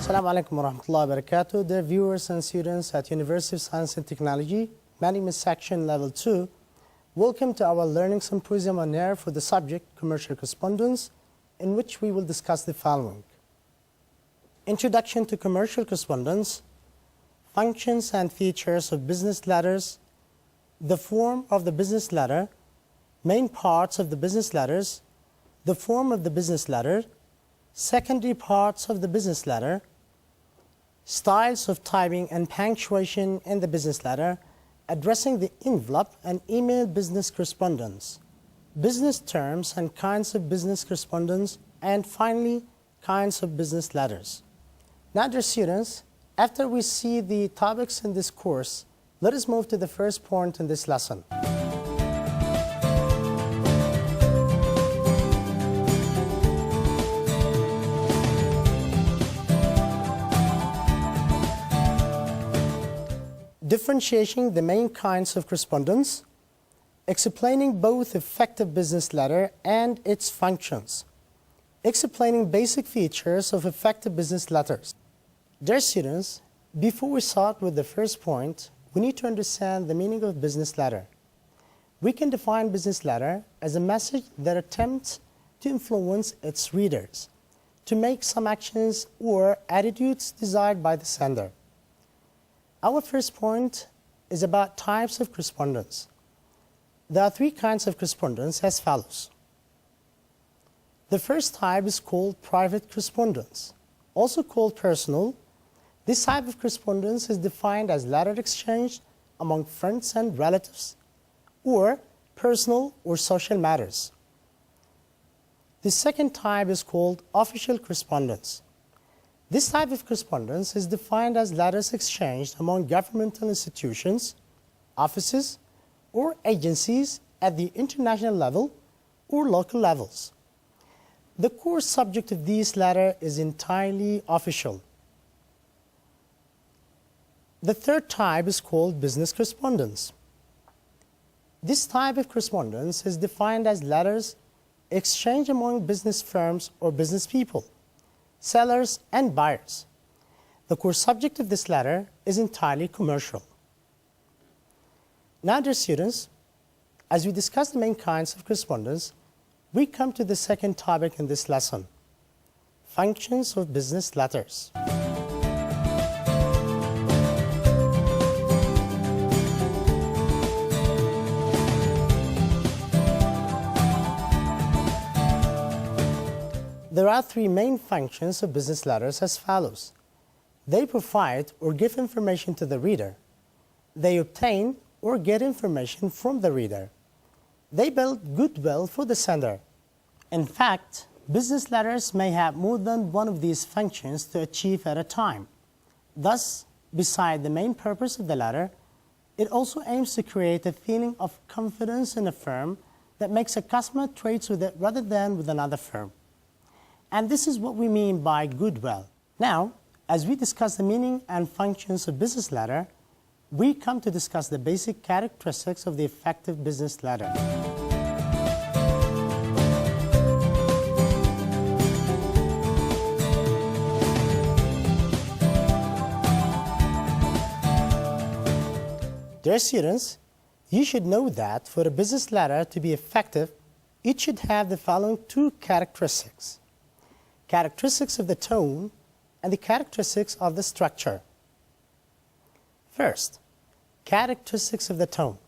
Assalamu alaikum wa rahmatullahi wa barakatuh. Dear viewers and students at University of Science and Technology, Management Section Level 2, welcome to our Learning Symposium on Air for the subject Commercial Correspondence, in which we will discuss the following. Introduction to Commercial Correspondence, functions and features of business letters, the form of the business letter, main parts of the business letters, the form of the business letter, secondary parts of the business letter, styles of typing and punctuation in the business letter, addressing the envelope and email business correspondence, business terms and kinds of business correspondence, and finally, kinds of business letters. Now, dear students, after we see the topics in this course, let us move to the first point in this lesson. Differentiating the main kinds of correspondence, explaining both effective business letter and its functions, explaining basic features of effective business letters. Dear students, before we start with the first point, we need to understand the meaning of business letter. We can define business letter as a message that attempts to influence its readers, to make some actions or attitudes desired by the sender. Our first point is about types of correspondence. There are three kinds of correspondence as follows. The first type is called private correspondence, also called personal. This type of correspondence is defined as letter exchange among friends and relatives, or personal or social matters. The second type is called official correspondence. This type of correspondence is defined as letters exchanged among governmental institutions, offices, or agencies at the international level or local levels. The core subject of these letters is entirely official. The third type is called business correspondence. This type of correspondence is defined as letters exchanged among business firms or business people, sellers and buyers. The core subject of this letter is entirely commercial. Now, dear students, as we discuss the main kinds of correspondence, we come to the second topic in this lesson, functions of business letters. There are three main functions of business letters as follows. They provide or give information to the reader. They obtain or get information from the reader. They build goodwill for the sender. In fact, business letters may have more than one of these functions to achieve at a time. Thus, beside the main purpose of the letter, it also aims to create a feeling of confidence in a firm that makes a customer trade with it rather than with another firm. And this is what we mean by goodwill. Now, as we discuss the meaning and functions of business letter, we come to discuss the basic characteristics of the effective business letter. Dear students, you should know that for a business letter to be effective, it should have the following two characteristics. Characteristics of the tone and the characteristics of the structure. First, characteristics of the tone.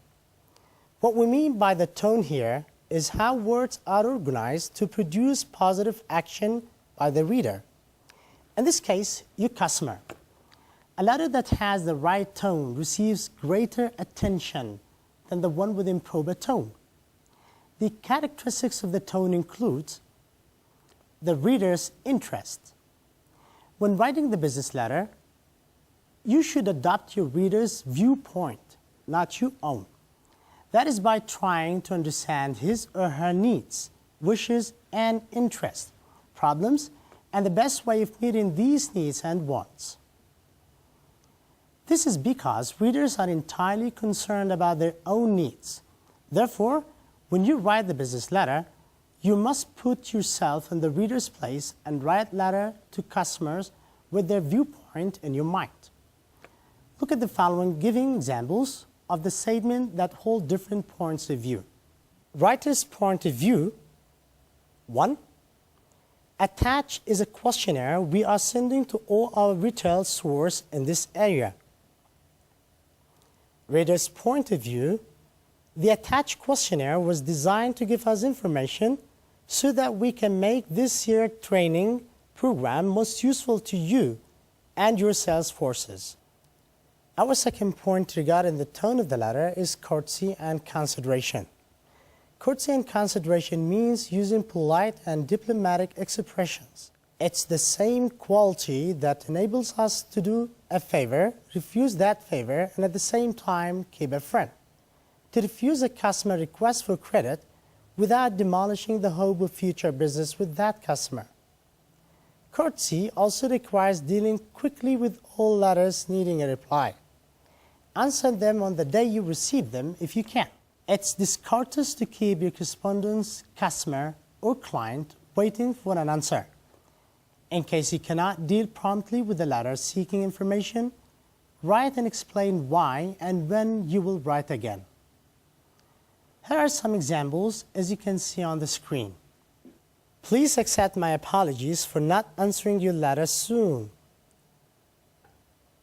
What we mean by the tone here is how words are organized to produce positive action by the reader. In this case, your customer. A letter that has the right tone receives greater attention than the one with improper tone. The characteristics of the tone include the reader's interest. When writing the business letter, you should adopt your reader's viewpoint, not your own. That is by trying to understand his or her needs, wishes, and interests, problems, and the best way of meeting these needs and wants. This is because readers are entirely concerned about their own needs. Therefore, when you write the business letter, you must put yourself in the reader's place and write letter to customers with their viewpoint in your mind. Look at the following giving examples of the statement that hold different points of view. Writer's point of view. 1. Attached is a questionnaire we are sending to all our retail stores in this area. Reader's point of view. The attached questionnaire was designed to give us information so that we can make this year's training program most useful to you and your sales forces. Our second point regarding the tone of the letter is courtesy and consideration. Courtesy and consideration means using polite and diplomatic expressions. It's the same quality that enables us to do a favor, refuse that favor, and at the same time keep a friend. To refuse a customer request for credit without demolishing the hope of future business with that customer. Courtesy also requires dealing quickly with all letters needing a reply. Answer them on the day you receive them if you can. It's discourteous to keep your correspondence, customer, or client waiting for an answer. In case you cannot deal promptly with the letter seeking information, write and explain why and when you will write again. Here are some examples as you can see on the screen. Please accept my apologies for not answering your letter soon.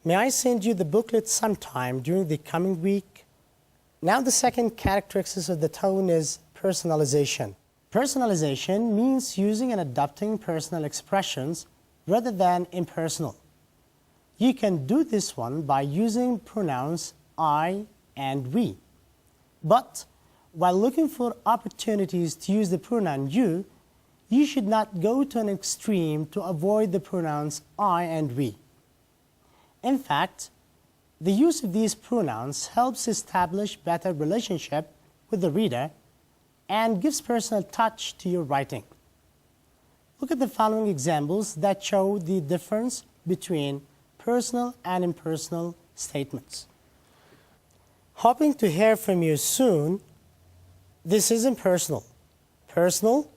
May I send you the booklet sometime during the coming week? Now the second characteristic of the tone is personalization. Personalization means using and adopting personal expressions rather than impersonal. You can do this one by using pronouns I and we. But while looking for opportunities to use the pronoun you should not go to an extreme to avoid the pronouns I and we. In fact, the use of these pronouns helps establish better relationship with the reader and gives personal touch to your writing. Look at the following examples that show the difference between personal and impersonal statements. Hoping to hear from you soon. This is impersonal. Personal,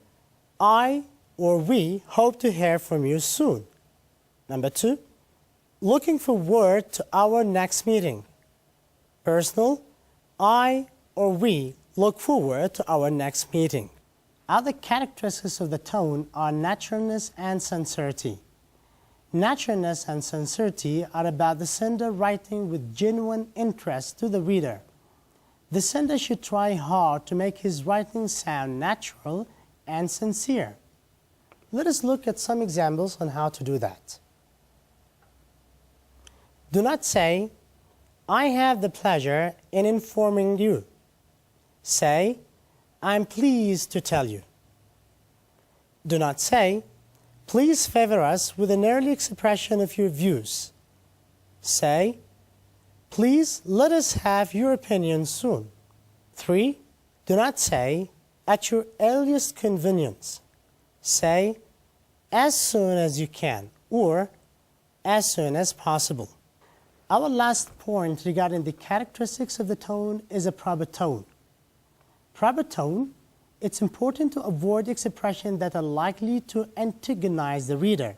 I or we hope to hear from you soon. Number 2, looking forward to our next meeting. Personal, I or we look forward to our next meeting. Other characteristics of the tone are naturalness and sincerity. Naturalness and sincerity are about the sender writing with genuine interest to the reader. The sender should try hard to make his writing sound natural and sincere. Let us look at some examples on how to do that. Do not say, I have the pleasure in informing you. Say, I'm pleased to tell you. Do not say, please favor us with an early expression of your views. Say, please let us have your opinion soon. 3. Do not say, at your earliest convenience. Say, as soon as you can, or as soon as possible. Our last point regarding the characteristics of the tone is a proper tone. Proper tone, it's important to avoid expressions that are likely to antagonize the reader,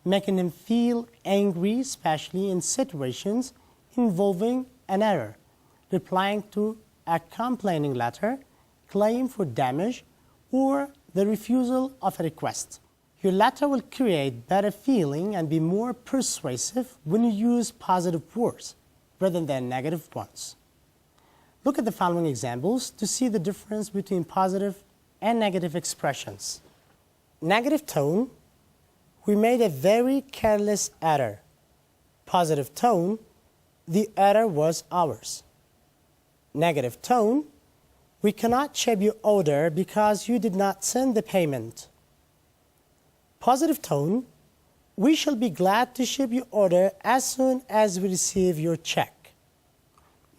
making him feel angry, especially in situations involving an error, replying to a complaining letter, claim for damage, or the refusal of a request. Your letter will create better feeling and be more persuasive when you use positive words rather than negative ones. Look at the following examples to see the difference between positive and negative expressions. Negative tone, we made a very careless error. Positive tone, the error was ours. Negative tone, we cannot ship your order because you did not send the payment. Positive tone, we shall be glad to ship your order as soon as we receive your check.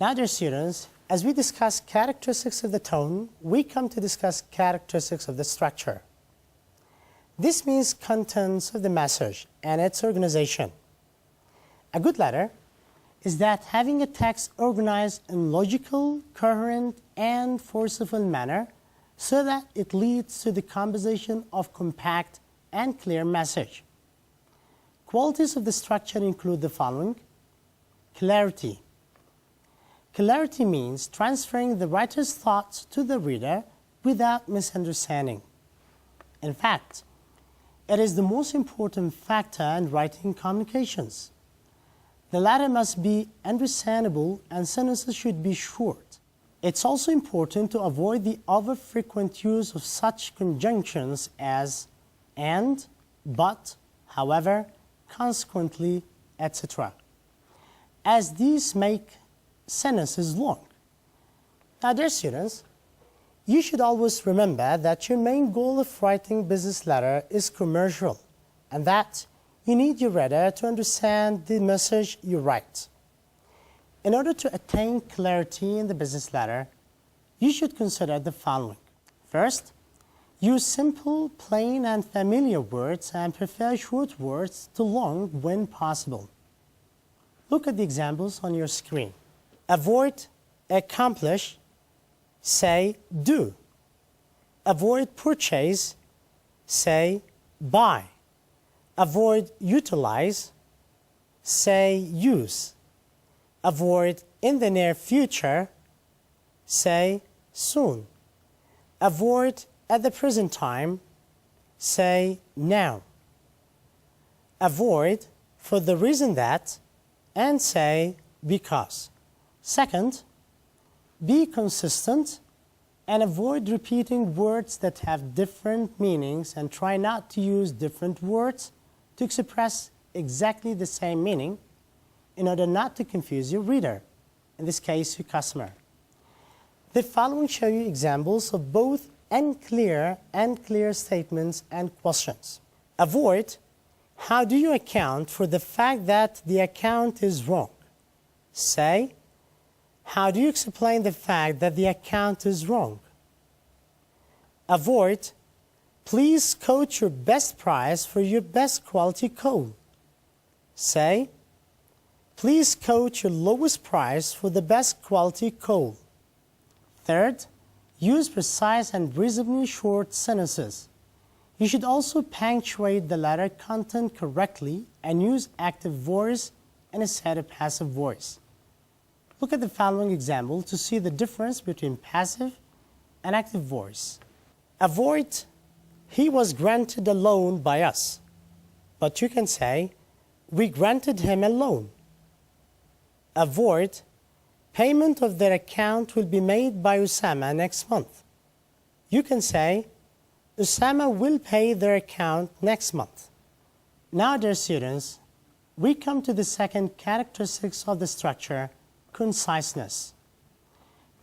Now, dear students, as we discuss characteristics of the tone, we come to discuss characteristics of the structure. This means contents of the message and its organization. A good letter is that having a text organized in logical, coherent, and forceful manner so that it leads to the composition of compact and clear message. Qualities of the structure include the following. Clarity. Clarity means transferring the writer's thoughts to the reader without misunderstanding. In fact, it is the most important factor in writing communications. The latter must be understandable and sentences should be short. It's also important to avoid the over-frequent use of such conjunctions as and, but, however, consequently, etc., as these make sentences long. Now, dear students, you should always remember that your main goal of writing business letter is commercial, and that you need your reader to understand the message you write. In order to attain clarity in the business letter, you should consider the following. First, use simple, plain, and familiar words and prefer short words to long when possible. Look at the examples on your screen. Avoid accomplish, say do. Avoid purchase, say buy. Avoid utilize, say use. Avoid in the near future, say soon. Avoid at the present time, say now. Avoid for the reason that, and say because. Second, be consistent and avoid repeating words that have different meanings and try not to use different words to express exactly the same meaning in order not to confuse your reader, in this case, your customer. The following show you examples of both unclear and clear statements and questions. Avoid, how do you account for the fact that the account is wrong? Say, how do you explain the fact that the account is wrong? Avoid, please quote your best price for your best quality coal. Say, please quote your lowest price for the best quality coal. Third, use precise and reasonably short sentences. You should also punctuate the letter content correctly and use active voice instead of passive voice. Look at the following example to see the difference between passive and active voice. Avoid, he was granted a loan by us, but you can say, we granted him a loan. Avoid, payment of their account will be made by Usama next month. You can say, Usama will pay their account next month. Now, dear students, we come to the second characteristics of the structure, conciseness.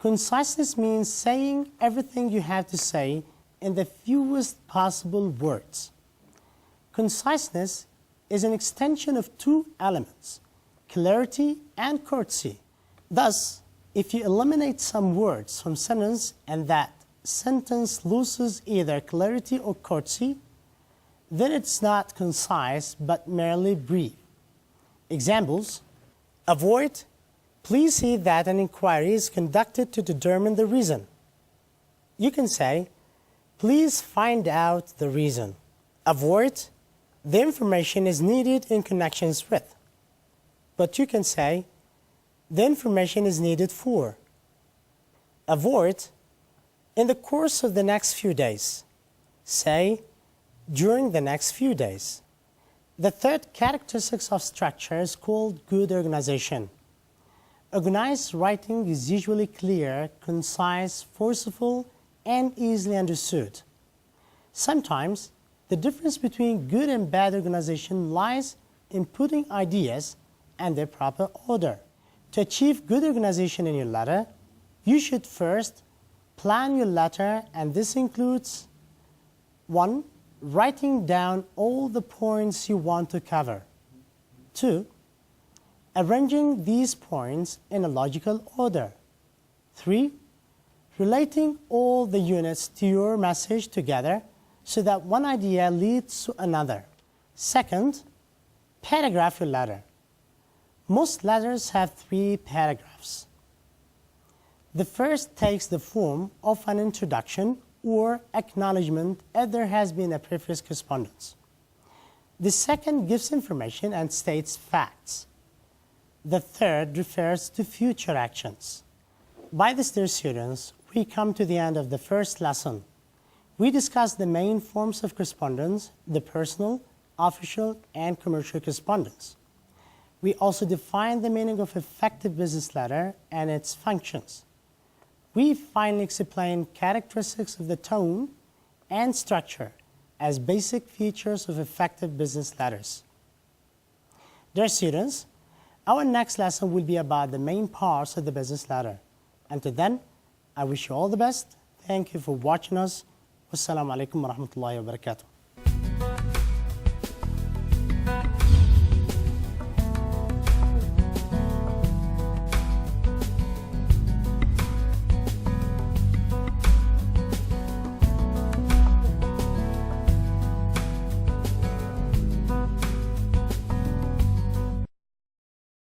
Conciseness means saying everything you have to say in the fewest possible words. Conciseness is an extension of two elements, clarity and courtesy. Thus, if you eliminate some words from sentence and that sentence loses either clarity or courtesy, then it's not concise but merely brief. Examples, avoid, please see that an inquiry is conducted to determine the reason. You can say, please find out the reason. Avoid, the information is needed in connections with. But you can say, the information is needed for. Avoid, in the course of the next few days. Say, during the next few days. The third characteristic of structure is called good organization. Organized writing is usually clear, concise, forceful, and easily understood. Sometimes, the difference between good and bad organization lies in putting ideas and their proper order. To achieve good organization in your letter, you should first plan your letter, and this includes 1. Writing down all the points you want to cover. 2. Arranging these points in a logical order. 3. Relating all the units to your message together so that one idea leads to another. Second, paragraph your letter. Most letters have 3 paragraphs. The first takes the form of an introduction or acknowledgement if there has been a previous correspondence. The second gives information and states facts. The third refers to future actions. By this, dear students, we come to the end of the first lesson. We discussed the main forms of correspondence, the personal, official, and commercial correspondence. We also defined the meaning of effective business letter and its functions. We finally explained characteristics of the tone and structure as basic features of effective business letters. Dear students, our next lesson will be about the main parts of the business letter. Until then, I wish you all the best. Thank you for watching us. Wassalamu alaikum wa rahmatullahi wa barakatuh.